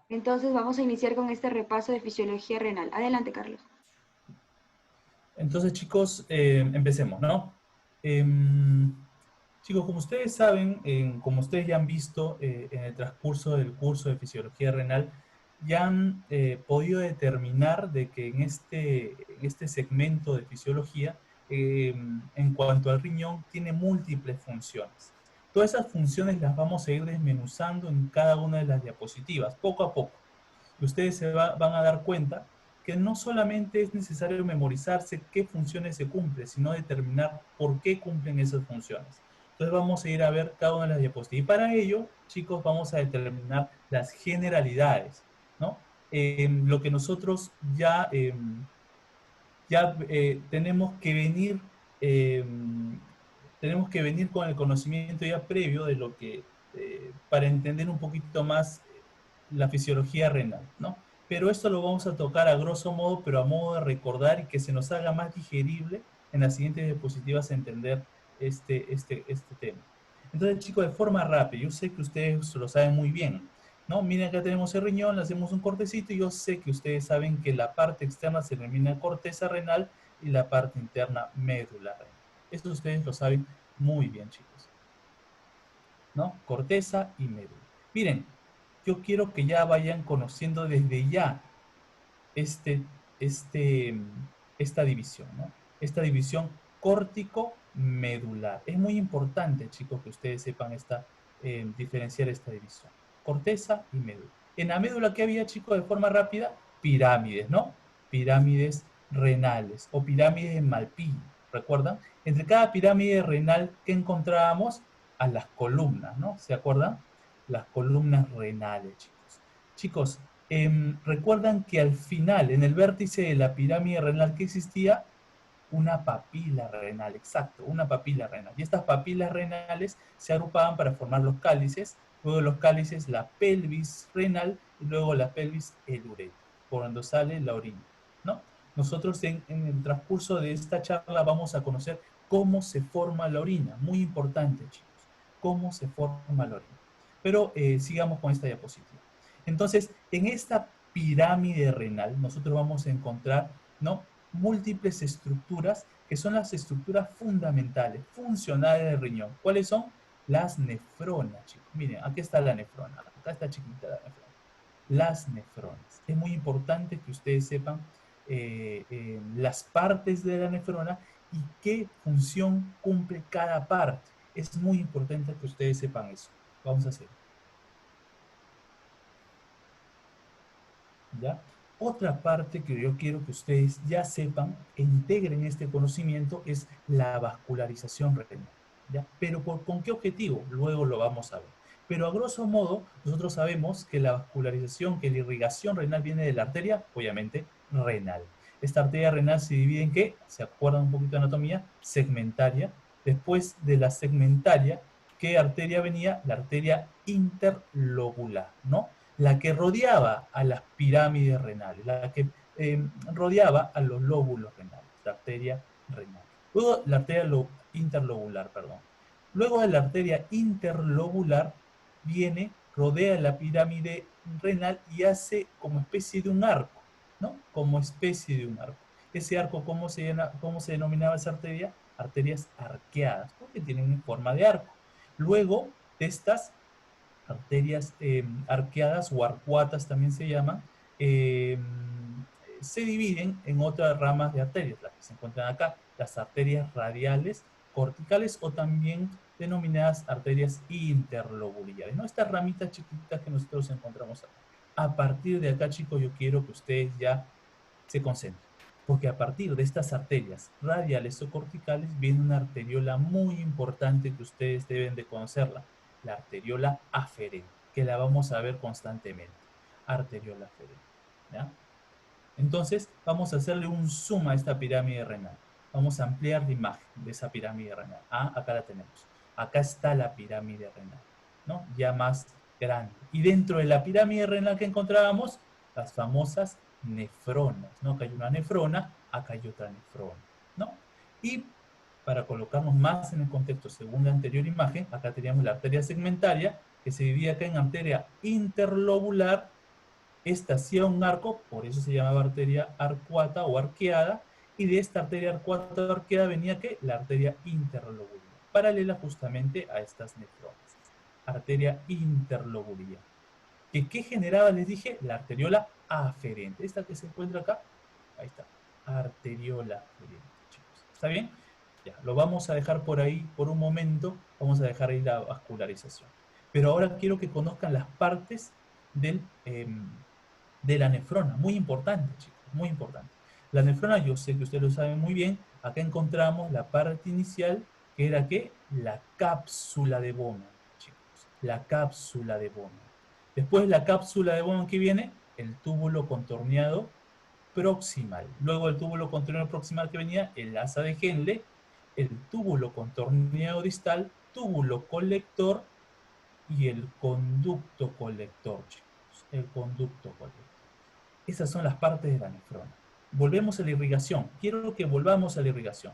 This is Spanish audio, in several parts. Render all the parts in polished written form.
Entonces vamos a iniciar con este repaso de fisiología renal. Adelante, Carlos. Entonces, chicos, empecemos, ¿no? Em, Chicos, como ustedes saben, como ustedes ya han visto en el transcurso del curso de fisiología renal, ya han podido determinar de que en este segmento de fisiología, en cuanto al riñón, tiene múltiples funciones. Todas esas funciones las vamos a ir desmenuzando en cada una de las diapositivas, poco a poco. Y ustedes van a dar cuenta que no solamente es necesario memorizarse qué funciones se cumplen, sino determinar por qué cumplen esas funciones. Entonces vamos a ir a ver cada una de las diapositivas. Y para ello, chicos, vamos a determinar las generalidades, ¿no? Lo que nosotros ya eh, tenemos que venir con el conocimiento ya previo de lo que, para entender un poquito más la fisiología renal, ¿no? Pero esto lo vamos a tocar a grosso modo, pero a modo de recordar y que se nos haga más digerible en las siguientes diapositivas entender este tema. Entonces, chicos, de forma rápida, yo sé que ustedes lo saben muy bien, ¿no? Miren, acá tenemos el riñón, le hacemos un cortecito y yo sé que ustedes saben que la parte externa se denomina corteza renal y la parte interna médula renal. Esto ustedes lo saben muy bien, chicos, ¿no? Corteza y médula. Miren, yo quiero que ya vayan conociendo desde ya este, este, esta división, ¿no? Esta división córtico-medular. Es muy importante, chicos, que ustedes sepan diferenciar esta división. Corteza y médula. En la médula, ¿qué había, chicos, de forma rápida? Pirámides, ¿no? Pirámides renales o pirámides en Malpighi. ¿Recuerdan? Entre cada pirámide renal que encontrábamos a las columnas, ¿no? ¿Se acuerdan? Las columnas renales, chicos. Chicos, recuerdan que al final, en el vértice de la pirámide renal que existía, una papila renal, exacto, una papila renal. Y estas papilas renales se agrupaban para formar los cálices, luego los cálices la pelvis renal y luego la pelvis el uretra, por donde sale la orina, ¿no? Nosotros en el transcurso de esta charla vamos a conocer cómo se forma la orina, muy importante, chicos, cómo se forma la orina. Pero sigamos con esta diapositiva. Entonces, en esta pirámide renal, nosotros vamos a encontrar, ¿no?, múltiples estructuras que son las estructuras fundamentales, funcionales del riñón. ¿Cuáles son? Las nefronas, chicos. Miren, aquí está la nefrona. Acá está chiquita la nefrona. Las nefronas. Es muy importante que ustedes sepan las partes de la nefrona y qué función cumple cada parte. Es muy importante que ustedes sepan eso. Vamos a hacer. ¿Ya? Otra parte que yo quiero que ustedes ya sepan e integren este conocimiento es la vascularización renal. ¿Ya? Pero ¿con qué objetivo? Luego lo vamos a ver. Pero a grosso modo, nosotros sabemos que la vascularización, que la irrigación renal viene de la arteria, obviamente, renal. Esta arteria renal se divide en ¿qué? ¿Se acuerdan un poquito de anatomía? Segmentaria. Después de la segmentaria, ¿qué arteria venía? La arteria interlobular, ¿no? La que rodeaba a las pirámides renales, la que rodeaba a los lóbulos renales, la arteria renal. Luego la arteria interlobular, perdón. Luego de la arteria interlobular viene, rodea la pirámide renal y hace como especie de un arco, ¿no? Como especie de un arco. Ese arco, cómo se denominaba esa arteria? Arterias arqueadas, porque tienen forma de arco. Luego de estas arterias arqueadas o arcuatas también se llaman, eh, se dividen en otras ramas de arterias, las que se encuentran acá, las arterias radiales, corticales o también denominadas arterias interlobulares, ¿no? Estas ramitas chiquititas que nosotros encontramos acá. A partir de acá, chicos, yo quiero que ustedes ya se concentren, porque a partir de estas arterias radiales o corticales viene una arteriola muy importante que ustedes deben de conocerla, la arteriola aferente, que la vamos a ver constantemente. Arteriola aferente. ¿Ya? Entonces, vamos a hacerle un zoom a esta pirámide renal. Vamos a ampliar la imagen de esa pirámide renal. Ah, acá la tenemos. Acá está la pirámide renal, ¿no? Ya más grande. Y dentro de la pirámide renal que encontrábamos, las famosas nefronas, ¿no? Acá hay una nefrona, acá hay otra nefrona, ¿no? Y para colocarnos más en el contexto, según la anterior imagen, acá teníamos la arteria segmentaria, que se divide acá en arteria interlobular Esta hacía un arco, por eso se llamaba arteria arcuata o arqueada, y de esta arteria arcuata o arqueada venía ¿qué? La arteria interlobular, paralela justamente a estas nefronas. Arteria interlobular. ¿Qué generaba? Les dije, la arteriola aferente. Esta que se encuentra acá, ahí está, arteriola aferente, chicos. ¿Está bien? Ya, lo vamos a dejar por ahí por un momento, vamos a dejar ahí la vascularización. Pero ahora quiero que conozcan las partes del, de la nefrona. Muy importante, chicos, muy importante. La nefrona, yo sé que ustedes lo saben muy bien, acá encontramos la parte inicial, que era ¿qué? La cápsula de Bowman, chicos. La cápsula de Bowman. Después la cápsula de Bowman, ¿qué viene? El túbulo contorneado proximal. Luego del túbulo contorneado proximal que venía, el asa de Henle, el túbulo contorneado distal, túbulo colector y el conducto colector, chicos. El conducto colector. Esas son las partes de la nefrona. Volvemos a la irrigación. Quiero que volvamos a la irrigación.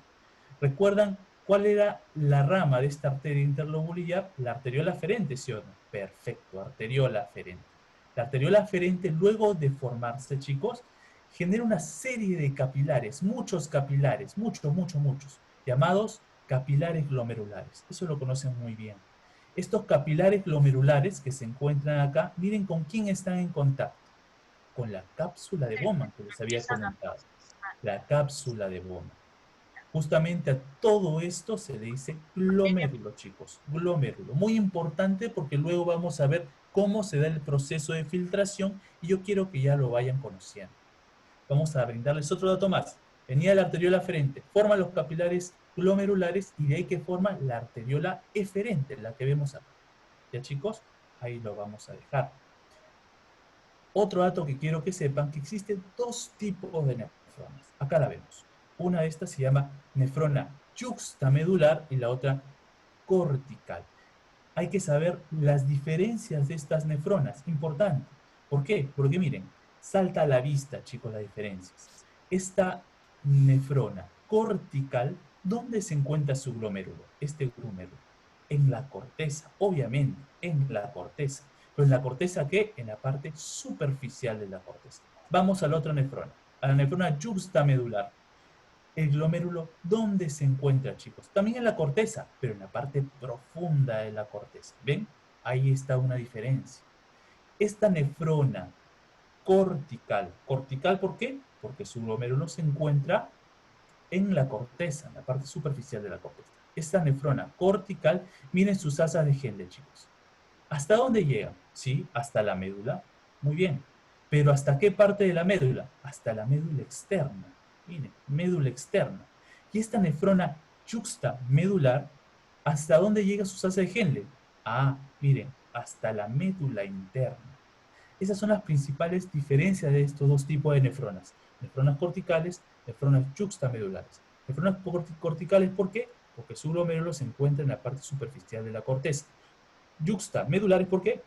¿Recuerdan cuál era la rama de esta arteria interlobular? La arteriola aferente, ¿sí o no? Perfecto, arteriola aferente. La arteriola aferente, luego de formarse, chicos, genera una serie de capilares, muchos capilares, muchos, llamados capilares glomerulares. Eso lo conocen muy bien. Estos capilares glomerulares que se encuentran acá, miren con quién están en contacto, con la cápsula de Bowman que les había comentado. La cápsula de Bowman. Justamente a todo esto se le dice glomérulo, chicos. Glomérulo. Muy importante porque luego vamos a ver cómo se da el proceso de filtración y yo quiero que ya lo vayan conociendo. Vamos a brindarles otro dato más. Venía la arteriola aferente, forma los capilares glomerulares y de ahí que forma la arteriola eferente, la que vemos acá. ¿Ya, chicos? Ahí lo vamos a dejar. Otro dato que quiero que sepan, que existen dos tipos de nefronas. Acá la vemos. Una de estas se llama nefrona yuxtamedular y la otra cortical. Hay que saber las diferencias de estas nefronas. Importante. ¿Por qué? Porque miren, salta a la vista, chicos, las diferencias. Esta nefrona cortical, ¿dónde se encuentra su glomérulo? Este glomérulo. En la corteza, obviamente, en la corteza. Pero en la corteza, ¿qué? En la parte superficial de la corteza. Vamos a la otra nefrona, a la nefrona yuxtamedular. El glomérulo, ¿dónde se encuentra, chicos? También en la corteza, pero en la parte profunda de la corteza. ¿Ven? Ahí está una diferencia. Esta nefrona cortical, ¿cortical por qué? Porque su glomérulo se encuentra en la corteza, en la parte superficial de la corteza. Esta nefrona cortical, miren sus asas de Henle, chicos. ¿Hasta dónde llega? Sí, hasta la médula. Muy bien. Pero ¿hasta qué parte de la médula? Hasta la médula externa. Miren, médula externa. Y esta nefrona yuxtamedular, ¿hasta dónde llega sus asas de Henle? Ah, miren, hasta la médula interna. Esas son las principales diferencias de estos dos tipos de nefronas. Nefronas corticales, nefronas yuxtamedulares. Nefronas corticales, ¿por qué? Porque su glomérulo se encuentra en la parte superficial de la corteza. Yuxtamedulares, ¿por qué?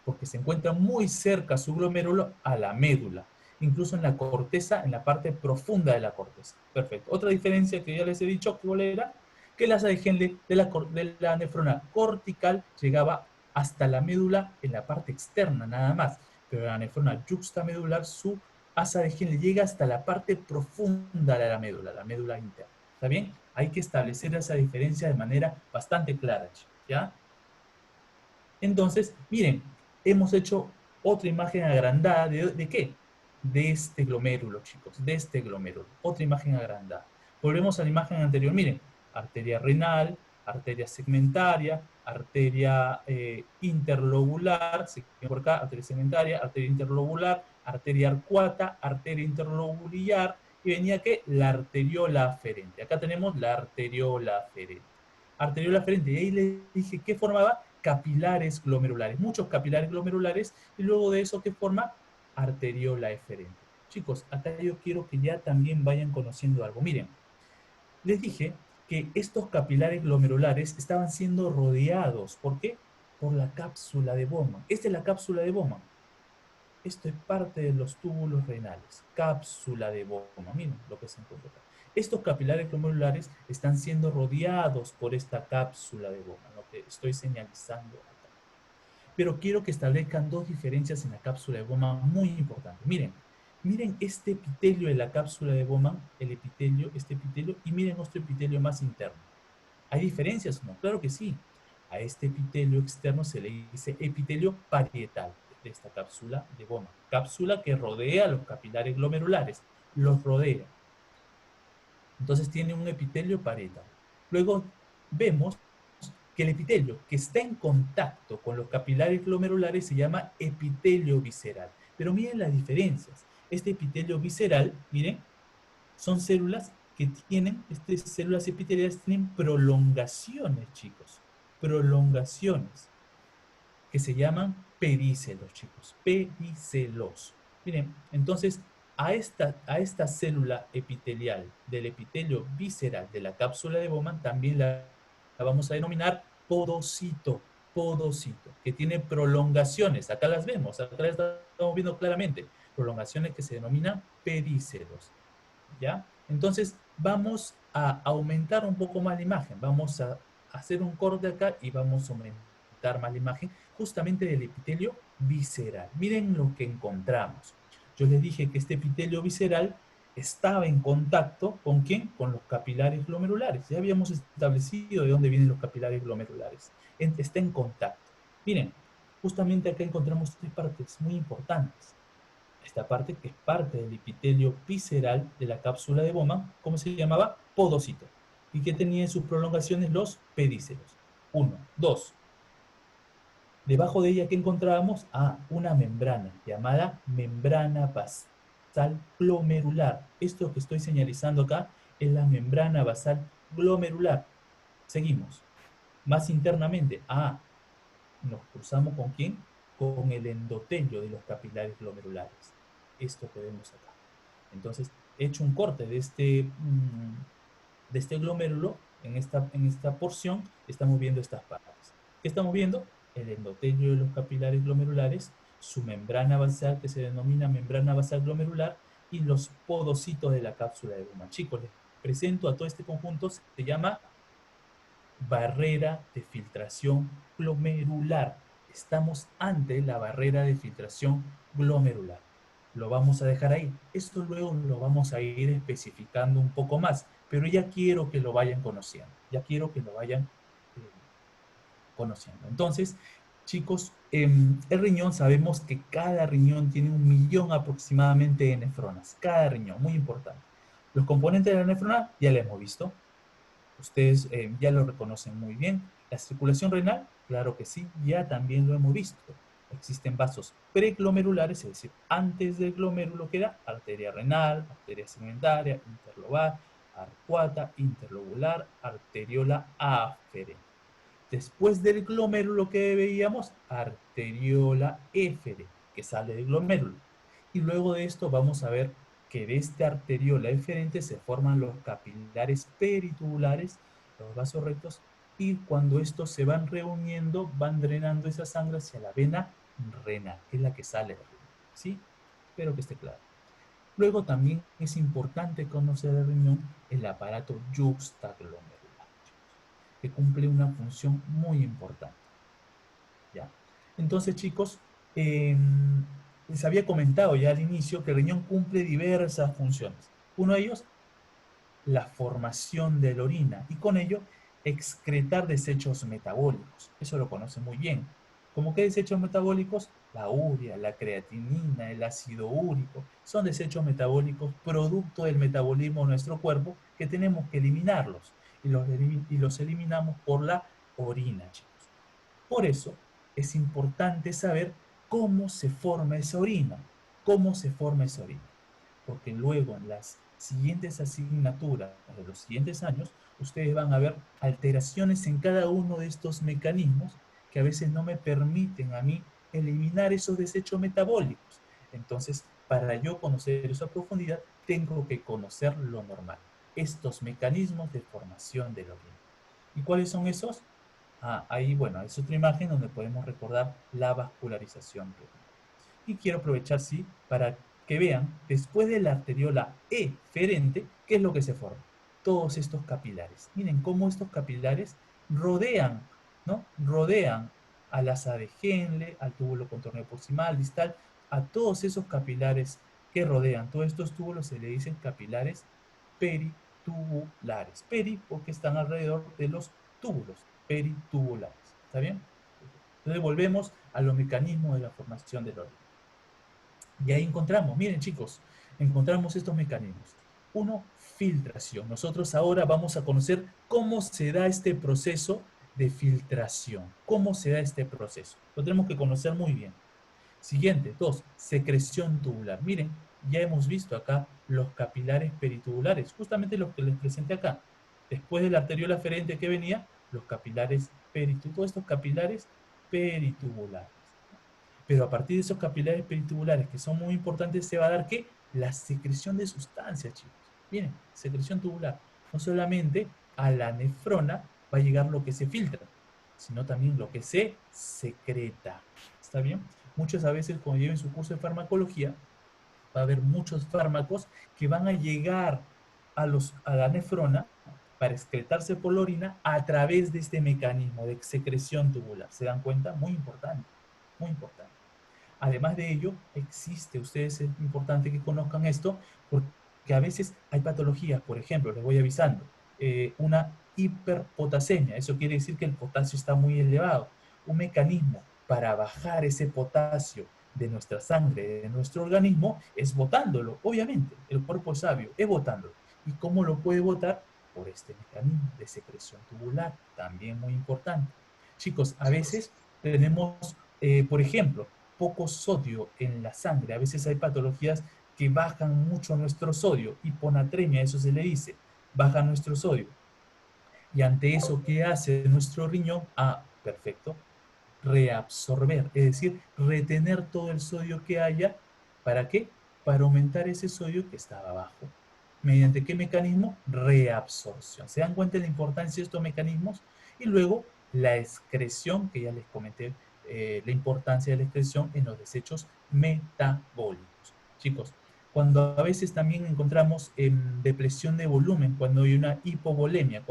Porque se encuentra muy cerca su glomérulo a la médula, incluso en la corteza, en la parte profunda de la corteza. Perfecto. Otra diferencia que ya les he dicho, ¿cuál era? Que el asa de Henle de la nefrona cortical llegaba hasta la médula en la parte externa, nada más. Pero la nefrona yuxtamedular, su asa de Henle llega hasta la parte profunda de la médula interna. ¿Está bien? Hay que establecer esa diferencia de manera bastante clara, ¿ya? Entonces, miren, hemos hecho otra imagen agrandada ¿de qué? De este glomérulo, chicos, de este glomérulo. Otra imagen agrandada. Volvemos a la imagen anterior. Miren, arteria renal, arteria segmentaria, arteria interlobular, por acá, arteria segmentaria, arteria interlobular, arteria arcuata, arteria interlobular, y venía ¿qué? La arteriola aferente. Acá tenemos la arteriola aferente. Arteriola aferente, y ahí les dije, ¿qué formaba? Capilares glomerulares, muchos capilares glomerulares, y luego de eso, ¿qué forma? Arteriola eferente. Chicos, acá yo quiero que ya también vayan conociendo algo. Miren, les dije que estos capilares glomerulares estaban siendo rodeados. ¿Por qué? Por la cápsula de Bowman. Esta es la cápsula de Bowman. Esto es parte de los túbulos renales. Cápsula de Bowman. Miren lo que se encuentra acá. Estos capilares glomerulares están siendo rodeados por esta cápsula de Bowman, lo que estoy señalizando acá. Pero quiero que establezcan dos diferencias en la cápsula de Bowman muy importantes. Miren, miren este epitelio de la cápsula de Bowman, el epitelio, este epitelio, y miren nuestro epitelio más interno. ¿Hay diferencias? No, claro que sí. A este epitelio externo se le dice epitelio parietal de esta cápsula de Bowman. Cápsula que rodea los capilares glomerulares, los rodea. Entonces tiene un epitelio parietal. Luego vemos que el epitelio que está en contacto con los capilares glomerulares se llama epitelio visceral. Pero miren las diferencias. Este epitelio visceral, miren, son células que tienen, estas células epiteliales tienen prolongaciones, chicos. Prolongaciones que se llaman pedícelos, chicos. Pedícelos. Miren, entonces a esta célula epitelial del epitelio visceral de la cápsula de Bowman también la vamos a denominar podocito. Podocito, que tiene prolongaciones. Acá las vemos, acá las estamos viendo claramente. Prolongaciones que se denominan pedícelos. ¿Ya? Entonces, vamos a aumentar un poco más la imagen. Vamos a hacer un corte acá y vamos a aumentar más la imagen justamente del epitelio visceral. Miren lo que encontramos. Yo les dije que este epitelio visceral estaba en contacto ¿con quién? Con los capilares glomerulares. Ya habíamos establecido de dónde vienen los capilares glomerulares. Está en contacto. Miren, justamente acá encontramos tres partes muy importantes. Esta parte que es parte del epitelio visceral de la cápsula de Bowman, ¿cómo se llamaba? Podocito. Y que tenía en sus prolongaciones los pedícelos. Uno. Dos. Debajo de ella, ¿qué encontrábamos? Una membrana llamada membrana basal glomerular. Esto que estoy señalizando acá es la membrana basal glomerular. Seguimos. Más internamente, nos cruzamos ¿con quién? Con el endotelio de los capilares glomerulares. Esto que vemos acá. Entonces, he hecho un corte de este glomérulo, en esta porción, estamos viendo estas partes. ¿Qué estamos viendo? El endotelio de los capilares glomerulares, su membrana basal, que se denomina membrana basal glomerular, y los podocitos de la cápsula de Bowman. Chicos, les presento a todo este conjunto, se llama barrera de filtración glomerular. Estamos ante la barrera de filtración glomerular. Lo vamos a dejar ahí. Esto luego lo vamos a ir especificando un poco más, pero ya quiero que lo vayan conociendo. Ya quiero que lo vayan conociendo. Entonces, chicos, el riñón, sabemos que cada riñón tiene 1.000.000 aproximadamente de nefronas. Cada riñón, muy importante. Los componentes de la nefrona ya lo hemos visto. Ustedes ya lo reconocen muy bien. La circulación renal, claro que sí, ya también lo hemos visto. Existen vasos preglomerulares, es decir, antes del glomérulo queda arteria renal, arteria segmentaria, interlobar, arcuata, interlobular, arteriola aferente. Después del glomérulo que veíamos, arteriola éfere, que sale del glomérulo. Y luego de esto vamos a ver que de esta arteriola eferente se forman los capilares peritubulares, los vasos rectos, y cuando estos se van reuniendo, van drenando esa sangre hacia la vena renal, que es la que sale del riñón. ¿Sí? Espero que esté claro. Luego también es importante conocer el riñón, el aparato yuxtaglomerular, que cumple una función muy importante. ¿Ya? Entonces, chicos, les había comentado ya al inicio que el riñón cumple diversas funciones. Uno de ellos, la formación de la orina y con ello excretar desechos metabólicos. Eso lo conoce muy bien. ¿Cómo qué desechos metabólicos? La urea, la creatinina, el ácido úrico. Son desechos metabólicos producto del metabolismo de nuestro cuerpo que tenemos que eliminarlos. Y los eliminamos por la orina, chicos. Por eso es importante saber cómo se forma esa orina. ¿Cómo se forma esa orina? Porque luego en las siguientes asignaturas de los siguientes años, ustedes van a ver alteraciones en cada uno de estos mecanismos que a veces no me permiten a mí eliminar esos desechos metabólicos. Entonces, para yo conocer eso a profundidad, tengo que conocer lo normal, estos mecanismos de formación de la orina. ¿Y cuáles son esos? Ahí, bueno, es otra imagen donde podemos recordar la vascularización renal. Y quiero aprovechar, sí, para que vean, después de la arteriola eferente, ¿qué es lo que se forma? Todos estos capilares. Miren cómo estos capilares rodean, ¿no? Rodean al asa de Henle, al túbulo contorneo proximal, distal, a todos esos capilares que rodean. Todos estos túbulos se le dicen capilares peritubulares. Peri porque están alrededor de los túbulos peritubulares. ¿Está bien? Entonces volvemos a los mecanismos de la formación de la orina. Y ahí encontramos, miren chicos, encontramos estos mecanismos. Uno, filtración. Nosotros ahora vamos a conocer cómo se da este proceso de filtración. ¿Cómo se da este proceso? Lo tenemos que conocer muy bien. Siguiente, dos, secreción tubular. Miren, ya hemos visto acá los capilares peritubulares, justamente los que les presenté acá. Después de la arteriola aferente que venía, los capilares peritubulares, todos estos capilares peritubulares. Pero a partir de esos capilares peritubulares que son muy importantes, se va a dar ¿qué? La secreción de sustancias, chicos. Miren, secreción tubular. No solamente a la nefrona va a llegar lo que se filtra, sino también lo que se secreta. ¿Está bien? Muchas veces cuando lleven su curso de farmacología, va a haber muchos fármacos que van a llegar a la nefrona para excretarse por la orina a través de este mecanismo de secreción tubular. ¿Se dan cuenta? Muy importante, muy importante. Además de ello, existe, ustedes es importante que conozcan esto, porque a veces hay patologías, por ejemplo, les voy avisando, una hiperpotasemia, eso quiere decir que el potasio está muy elevado. Un mecanismo para bajar ese potasio de nuestra sangre, de nuestro organismo, es botándolo, obviamente, el cuerpo es sabio, es botándolo. ¿Y cómo lo puede botar? Por este mecanismo de secreción tubular, también muy importante. Chicos, a veces tenemos, por ejemplo, poco sodio en la sangre. A veces hay patologías que bajan mucho nuestro sodio, hiponatremia, eso se le dice, baja nuestro sodio. Y ante eso, ¿qué hace nuestro riñón? Ah, perfecto, reabsorber, es decir, retener todo el sodio que haya. ¿Para qué? Para aumentar ese sodio que estaba abajo. ¿Mediante qué mecanismo? Reabsorción. ¿Se dan cuenta de la importancia de estos mecanismos? Y luego la excreción, que ya les comenté, la importancia de la excreción en los desechos metabólicos. Chicos, cuando a veces también encontramos depresión de volumen, cuando hay una hipovolemia,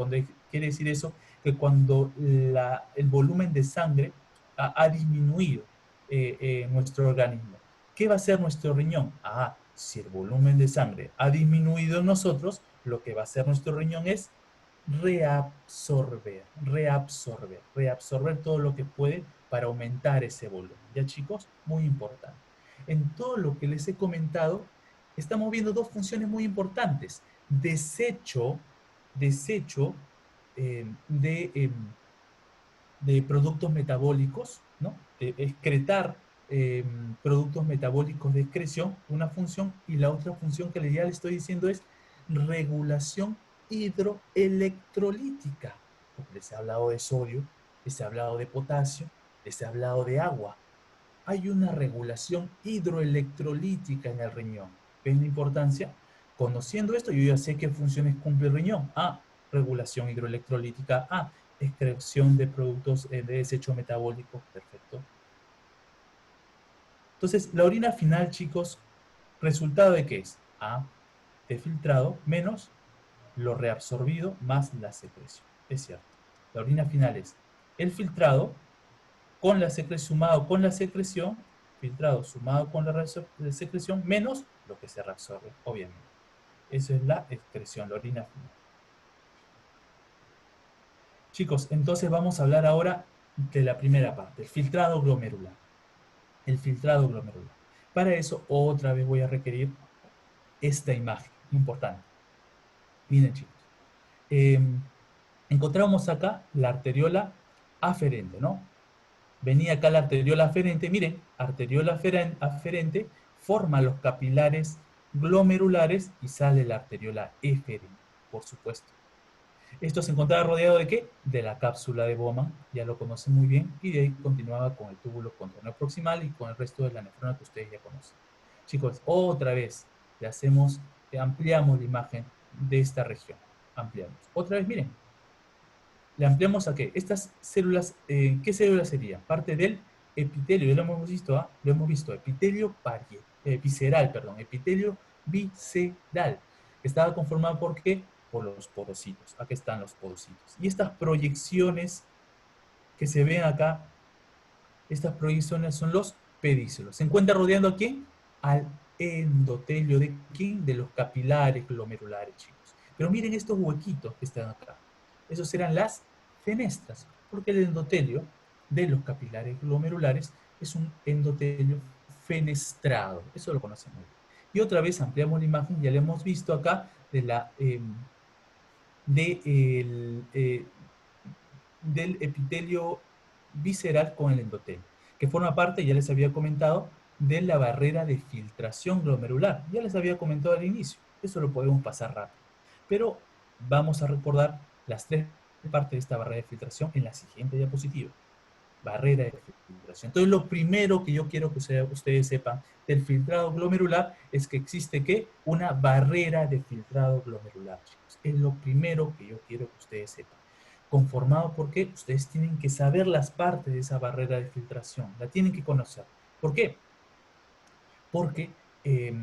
quiere decir eso, que cuando el volumen de sangre ha disminuido nuestro organismo. ¿Qué va a hacer nuestro riñón? Ah, si el volumen de sangre ha disminuido en nosotros, lo que va a hacer nuestro riñón es reabsorber todo lo que puede para aumentar ese volumen. ¿Ya chicos? Muy importante. En todo lo que les he comentado, estamos viendo dos funciones muy importantes. Desecho de productos metabólicos, ¿no? De excretar productos metabólicos de excreción, una función, y la otra función que ya le estoy diciendo es regulación hidroelectrolítica, porque les he hablado de sodio, les he hablado de potasio, les he hablado de agua. Hay una regulación hidroelectrolítica en el riñón. ¿Ven la importancia? Conociendo esto, yo ya sé qué funciones cumple el riñón. Ah, regulación hidroelectrolítica. Ah, excreción de productos de desecho metabólico. Perfecto. Entonces, la orina final, chicos, ¿resultado de qué es? A, de filtrado, menos lo reabsorbido, más la secreción. Es cierto. La orina final es el filtrado con la secreción, sumado con la secreción, filtrado sumado con la secreción, menos lo que se reabsorbe, obviamente. Eso es la excreción, la orina final. Chicos, entonces vamos a hablar ahora de la primera parte, el filtrado glomerular. El filtrado glomerular. Para eso, otra vez voy a requerir esta imagen, importante. Miren, chicos. Encontramos acá la arteriola aferente, ¿no? Venía acá la arteriola aferente, miren, arteriola aferente forma los capilares glomerulares y sale la arteriola eferente, por supuesto. Esto se encontraba rodeado ¿de qué? De la cápsula de Bowman, ya lo conocen muy bien, y de ahí continuaba con el túbulo contorneo proximal y con el resto de la nefrona que ustedes ya conocen. Chicos, otra vez le hacemos, ampliamos la imagen de esta región. Ampliamos. Otra vez, miren, le ampliamos a qué? Estas células, ¿qué células serían? Parte del epitelio, ya lo hemos visto, ¿ah? Lo hemos visto, epitelio visceral, perdón, epitelio visceral. Estaba conformado por qué? Por los podocitos. Aquí están los podocitos. Y estas proyecciones que se ven acá, Estas proyecciones son los pedícelos. ¿Se encuentra rodeando a quién? Al endotelio. ¿De quién? De los capilares glomerulares, chicos. Pero miren estos huequitos que están acá. Esos serán las fenestras, porque el endotelio de los capilares glomerulares es un endotelio fenestrado. Eso lo conocemos muy bien. Y otra vez ampliamos la imagen, ya la hemos visto acá, de del epitelio visceral con el endotelio, que forma parte, ya les había comentado, de la barrera de filtración glomerular. Ya les había comentado al inicio, eso lo podemos pasar rápido. Pero vamos a recordar las tres partes de esta barrera de filtración en la siguiente diapositiva. Barrera de filtración. Entonces, lo primero que yo quiero que ustedes sepan del filtrado glomerular es que existe, ¿qué? Una barrera de filtrado glomerular, chicos. Es lo primero que yo quiero que ustedes sepan. Conformado porque ustedes tienen que saber las partes de esa barrera de filtración. La tienen que conocer. ¿Por qué? Porque, eh,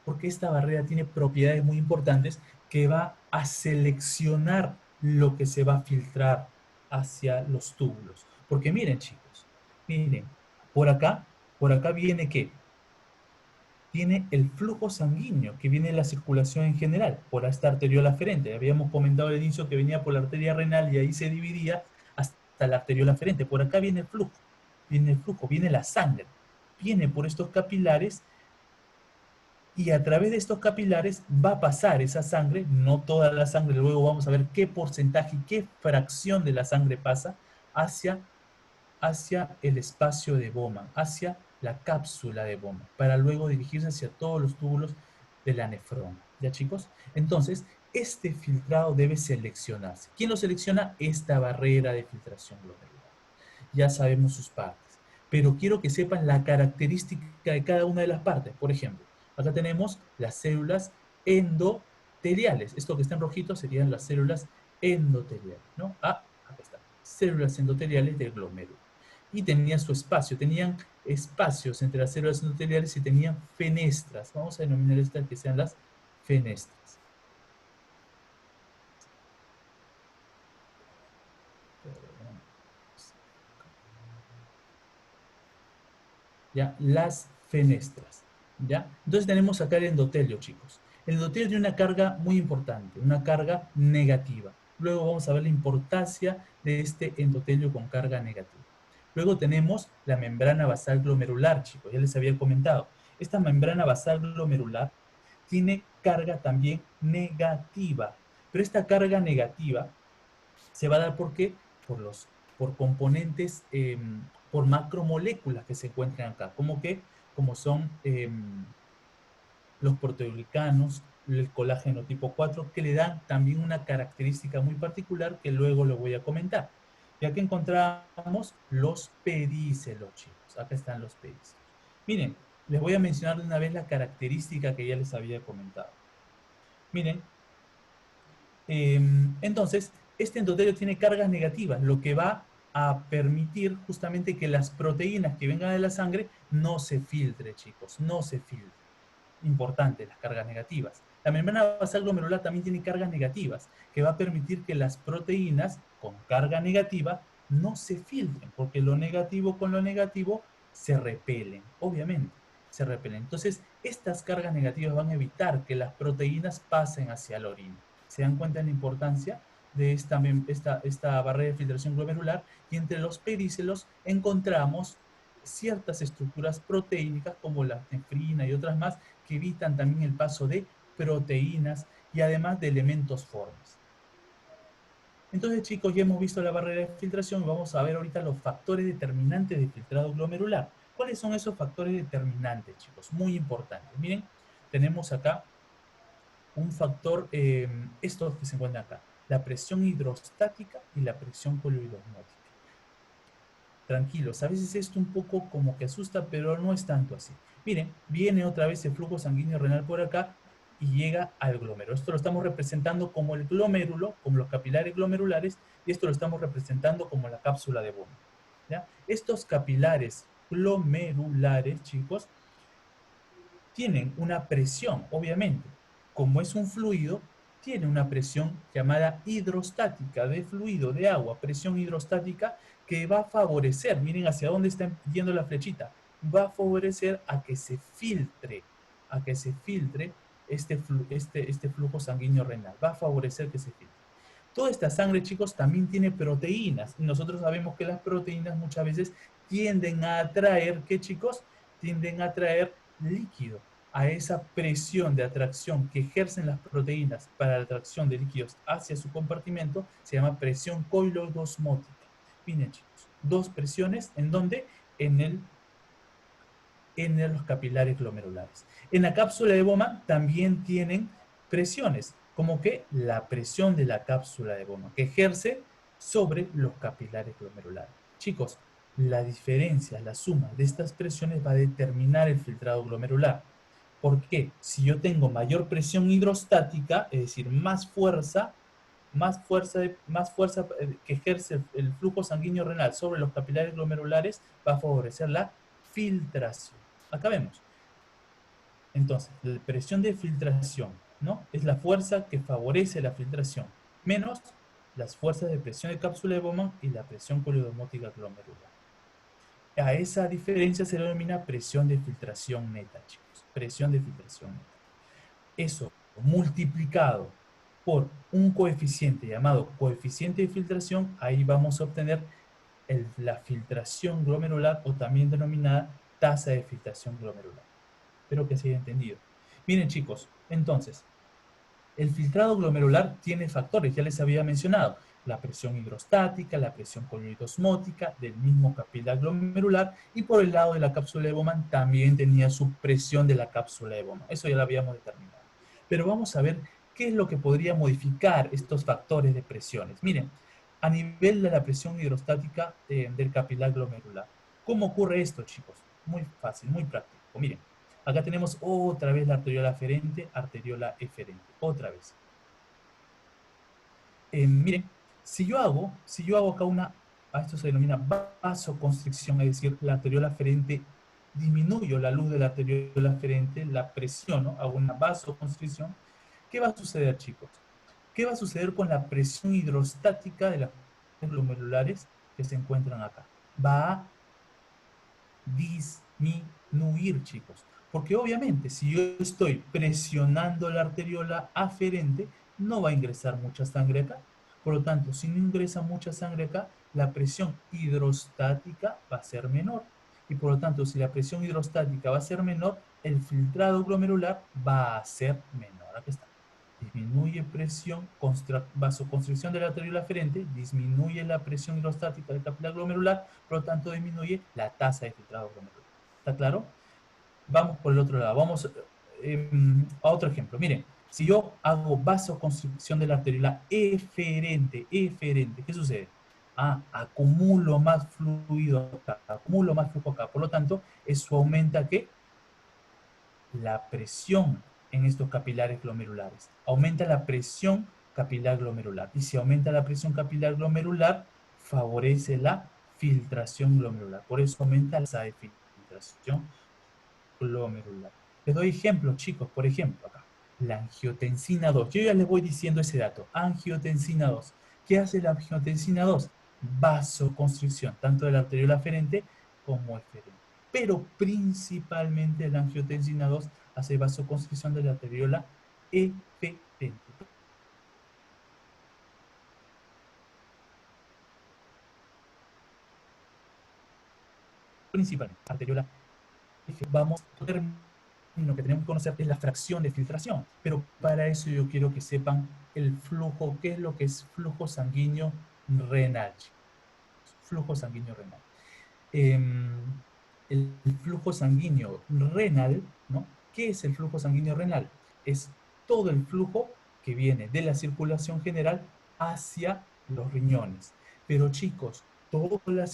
porque esta barrera tiene propiedades muy importantes que va a seleccionar lo que se va a filtrar hacia los túbulos. Porque miren, chicos, miren, por acá viene ¿qué? Tiene el flujo sanguíneo, que viene de la circulación en general, por esta arteriola aferente. Habíamos comentado al inicio que venía por la arteria renal y ahí se dividía hasta la arteriola aferente. Por acá viene el flujo, viene la sangre. Viene por estos capilares y a través de estos capilares va a pasar esa sangre, no toda la sangre, luego vamos a ver qué porcentaje y qué fracción de la sangre pasa hacia, hacia el espacio de Bowman, hacia la cápsula de Bowman, para luego dirigirse hacia todos los túbulos de la nefrona. ¿Ya, chicos? Entonces, este filtrado debe seleccionarse. ¿Quién lo selecciona? Esta barrera de filtración glomerular. Ya sabemos sus partes, pero quiero que sepan la característica de cada una de las partes. Por ejemplo, acá tenemos las células endoteliales. Esto que está en rojito serían las células endoteliales, ¿no? Ah, acá está. Células endoteliales del glomérulo. Y tenían su espacio, tenían espacios entre las células endoteliales y tenían fenestras. Vamos a denominar estas que sean las fenestras. ¿Ya? Las fenestras, ¿ya? Entonces tenemos acá el endotelio, chicos. El endotelio tiene una carga muy importante, una carga negativa. Luego vamos a ver la importancia de este endotelio con carga negativa. Luego tenemos la membrana basal glomerular, chicos, ya les había comentado. Esta membrana basal glomerular tiene carga también negativa, pero esta carga negativa se va a dar ¿por qué? Por componentes, por macromoléculas que se encuentran acá, como son los proteoglicanos, el colágeno tipo 4, que le dan también una característica muy particular que luego lo voy a comentar. Y aquí encontramos los pedícelos, chicos. Acá están los pedícelos. Miren, les voy a mencionar de una vez la característica que ya les había comentado. Miren, entonces, este endotelio tiene cargas negativas, lo que va a permitir justamente que las proteínas que vengan de la sangre no se filtre, chicos, no se filtre. Importante, las cargas negativas. La membrana basal glomerular también tiene cargas negativas, que va a permitir que las proteínas con carga negativa no se filtren, porque lo negativo con lo negativo se repelen, obviamente, se repelen. Entonces, estas cargas negativas van a evitar que las proteínas pasen hacia la orina. ¿Se dan cuenta de la importancia de esta barrera de filtración glomerular? Y entre los pedícelos encontramos ciertas estructuras proteínicas como la nefrina y otras más que evitan también el paso de proteínas y además de elementos formes. Entonces, chicos, ya hemos visto la barrera de filtración y vamos a ver ahorita los factores determinantes de filtrado glomerular. ¿Cuáles son esos factores determinantes, chicos? Muy importantes. Miren, tenemos acá un factor, estos que se encuentran acá, la presión hidrostática y la presión coloidosmótica. Tranquilos, a veces esto un poco como que asusta, pero no es tanto así. Miren, viene otra vez el flujo sanguíneo renal por acá y llega al glomérulo. Esto lo estamos representando como el glomérulo, como los capilares glomerulares, y esto lo estamos representando como la cápsula de Bowman. ¿Ya? Estos capilares glomerulares, chicos, tienen una presión, obviamente. Como es un fluido, tiene una presión llamada hidrostática de fluido, de agua, presión hidrostática que va a favorecer, miren hacia dónde está yendo la flechita, va a favorecer a que se filtre este flujo sanguíneo renal, va a favorecer que se filtre. Toda esta sangre, chicos, también tiene proteínas. Y nosotros sabemos que las proteínas muchas veces tienden a atraer, ¿qué, chicos? Tienden a atraer líquido. A esa presión de atracción que ejercen las proteínas para la atracción de líquidos hacia su compartimento se llama presión coiloidosmótica. Miren, chicos, dos presiones en donde en los capilares glomerulares. En la cápsula de Bowman también tienen presiones, como que la presión de la cápsula de Bowman, que ejerce sobre los capilares glomerulares. Chicos, la diferencia, la suma de estas presiones va a determinar el filtrado glomerular. ¿Por qué? Si yo tengo mayor presión hidrostática, es decir, más fuerza que ejerce el flujo sanguíneo renal sobre los capilares glomerulares, va a favorecer la filtración. Acá vemos. Entonces, la presión de filtración, ¿no? Es la fuerza que favorece la filtración, menos las fuerzas de presión de cápsula de Bowman y la presión coilodomótica glomerular. A esa diferencia se le denomina presión de filtración neta, chicos. Presión de filtración neta. Eso multiplicado por un coeficiente llamado coeficiente de filtración, ahí vamos a obtener la filtración glomerular o también denominada tasa de filtración glomerular. Espero que se haya entendido. Miren, chicos, entonces, el filtrado glomerular tiene factores, ya les había mencionado, la presión hidrostática, la presión coiloidosmótica del mismo capilar glomerular y por el lado de la cápsula de Bowman también tenía su presión de la cápsula de Bowman. Eso ya lo habíamos determinado. Pero vamos a ver qué es lo que podría modificar estos factores de presiones. Miren, a nivel de la presión hidrostática del capilar glomerular. ¿Cómo ocurre esto, chicos? Muy fácil, muy práctico. Miren, acá tenemos otra vez la arteriola eferente, otra vez. Miren, si yo hago acá a esto se denomina vasoconstricción, es decir, la arteriola eferente, disminuyo la luz de la arteriola eferente, la presiono, hago una vasoconstricción, ¿qué va a suceder, chicos? ¿Qué va a suceder con la presión hidrostática de las glomerulares que se encuentran acá? Va a disminuir, chicos. Porque obviamente, si yo estoy presionando la arteriola aferente, no va a ingresar mucha sangre acá. Por lo tanto, si no ingresa mucha sangre acá, la presión hidrostática va a ser menor. Y por lo tanto, si la presión hidrostática va a ser menor, el filtrado glomerular va a ser menor. Aquí está. Disminuye presión, vasoconstricción de la arteriola aferente, disminuye la presión hidrostática del capilar glomerular, por lo tanto disminuye la tasa de filtrado glomerular. ¿Está claro? Vamos por el otro lado. Vamos a otro ejemplo. Miren, si yo hago vasoconstricción de la arteriola eferente, ¿qué sucede? Acumulo más fluido acá, acumulo más flujo acá. Por lo tanto, eso aumenta ¿qué? La presión en estos capilares glomerulares. Aumenta la presión capilar glomerular. Y si aumenta la presión capilar glomerular, favorece la filtración glomerular. Por eso aumenta la tasa de filtración glomerular. Les doy ejemplos, chicos. Por ejemplo, acá. La angiotensina 2. Yo ya les voy diciendo ese dato. Angiotensina 2. ¿Qué hace la angiotensina 2? Vasoconstricción, tanto de la arteriola aferente como eferente. Pero principalmente la angiotensina 2 hace vasoconstricción de la arteriola eferente. Principalmente, arteriola eferente. Vamos a ver lo que tenemos que conocer es la fracción de filtración. Pero para eso yo quiero que sepan el flujo, qué es lo que es flujo sanguíneo renal. Flujo sanguíneo renal. El flujo sanguíneo renal, ¿no? ¿Qué es el flujo sanguíneo renal? Es todo el flujo que viene de la circulación general hacia los riñones. Pero chicos, ¿toda la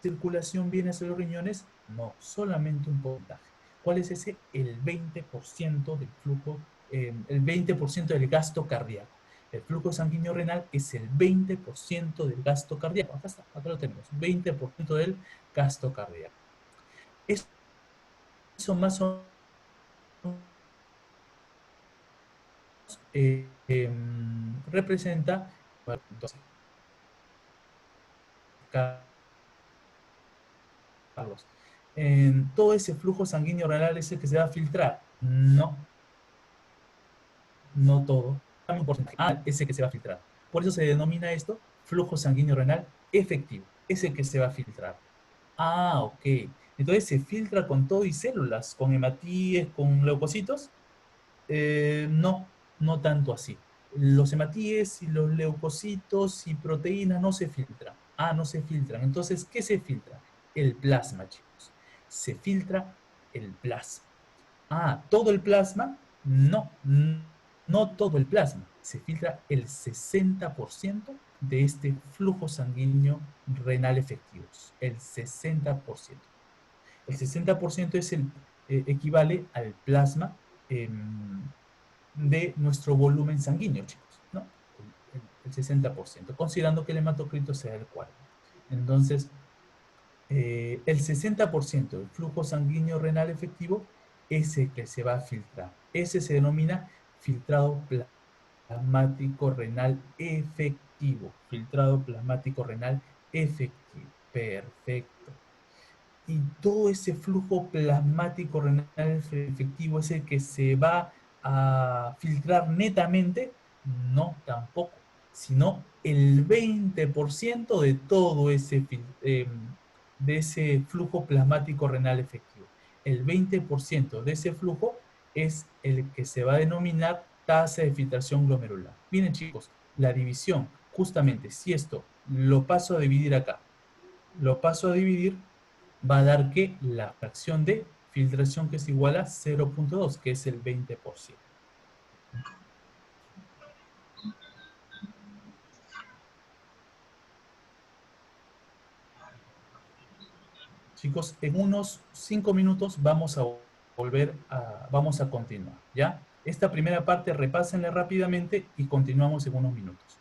circulación viene hacia los riñones? No, solamente un porcentaje. ¿Cuál es ese? El 20% del flujo, el 20% del gasto cardíaco. El flujo sanguíneo renal es el 20% del gasto cardíaco. Acá está, acá lo tenemos. 20% del gasto cardíaco. Eso más o representa, bueno, entonces, Carlos, en todo ese flujo sanguíneo renal es el que se va a filtrar. No, no todo. Un porcentaje es el que se va a filtrar. Por eso se denomina esto flujo sanguíneo renal efectivo. Es el que se va a filtrar. Ah, ok. Entonces se filtra con todo y células, con hematíes, con leucocitos. No, no tanto así. Los hematíes y los leucocitos y proteínas no se filtran. Ah, no se filtran. Entonces, ¿qué se filtra? El plasma, chicos. Se filtra el plasma. Ah, ¿todo el plasma? No, no todo el plasma. Se filtra el 60% de este flujo sanguíneo renal efectivo. El 60%. El 60% es equivale al plasma eh, de nuestro volumen sanguíneo, chicos, ¿no? El 60%, considerando que el hematocrito sea el 40%. Entonces, el 60% del flujo sanguíneo renal efectivo es el que se va a filtrar. Ese se denomina filtrado plasmático renal efectivo. Filtrado plasmático renal efectivo. Perfecto. Y todo ese flujo plasmático renal efectivo es el que se va a filtrar netamente, no tampoco, sino el 20% de todo de ese flujo plasmático renal efectivo. El 20% de ese flujo es el que se va a denominar tasa de filtración glomerular. Miren chicos, la división, justamente si esto lo paso a dividir acá, lo paso a dividir, va a dar que la fracción de filtración que es igual a 0.2, que es el 20%. Chicos, en unos 5 minutos vamos a vamos a continuar, ¿ya? Esta primera parte repásenla rápidamente y continuamos en unos minutos.